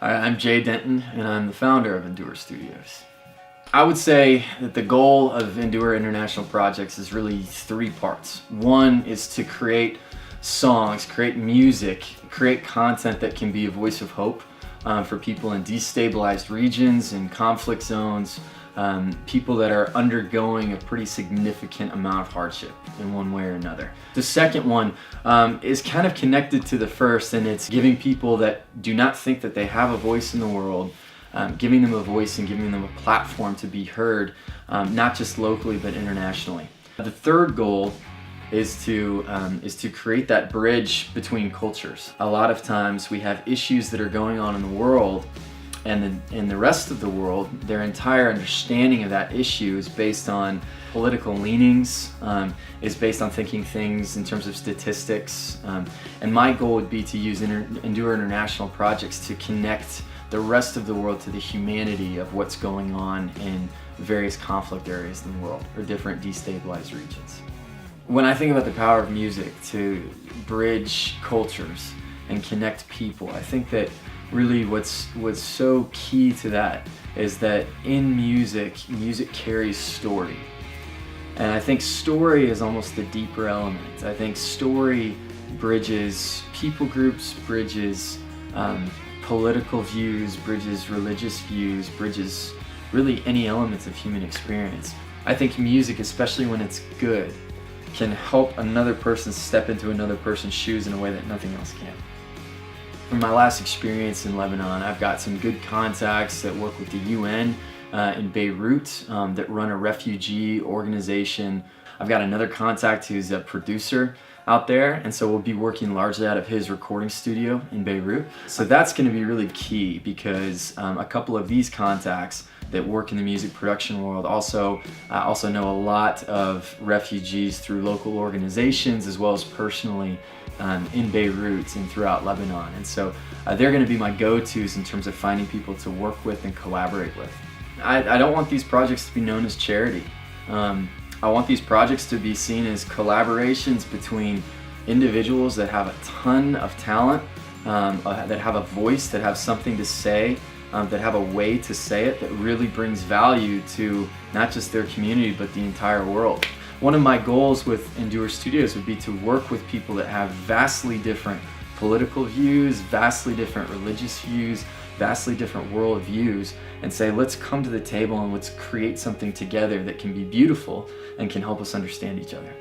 I'm Jay Denton, and I'm the founder of Endure Studios. I would say that the goal of Endure International Projects is really three parts. One is to create songs, create music, create content that can be a voice of hope for people in destabilized regions and conflict zones, people that are undergoing a pretty significant amount of hardship in one way or another. The second one is kind of connected to the first, and it's giving people that do not think that they have a voice in the world, giving them a voice and giving them a platform to be heard, not just locally but internationally. The third goal is to create that bridge between cultures. A lot of times we have issues that are going on in the world, and in the rest of the world, their entire understanding of that issue is based on political leanings, is based on thinking things in terms of statistics. And my goal would be to use Endure International Projects to connect the rest of the world to the humanity of what's going on in various conflict areas in the world, or different destabilized regions. When I think about the power of music to bridge cultures and connect people, I think that really what's so key to that is that in music carries story. And I think story is almost the deeper element. I think story bridges people groups, bridges political views, bridges religious views, bridges really any elements of human experience. I think music, especially when it's good, can help another person step into another person's shoes in a way that nothing else can. From my last experience in Lebanon, I've got some good contacts that work with the UN in Beirut that run a refugee organization. I've got another contact who's a producer out there, and so we'll be working largely out of his recording studio in Beirut. So that's going to be really key, because a couple of these contacts that work in the music production world also know a lot of refugees through local organizations, as well as personally in Beirut and throughout Lebanon. And so they're going to be my go-tos in terms of finding people to work with and collaborate with. I don't want these projects to be known as charity. I want these projects to be seen as collaborations between individuals that have a ton of talent, that have a voice, that have something to say, that have a way to say it that really brings value to not just their community but the entire world. One of my goals with Endure Studios would be to work with people that have vastly different political views, vastly different religious views, vastly different world views, and say, let's come to the table and let's create something together that can be beautiful and can help us understand each other.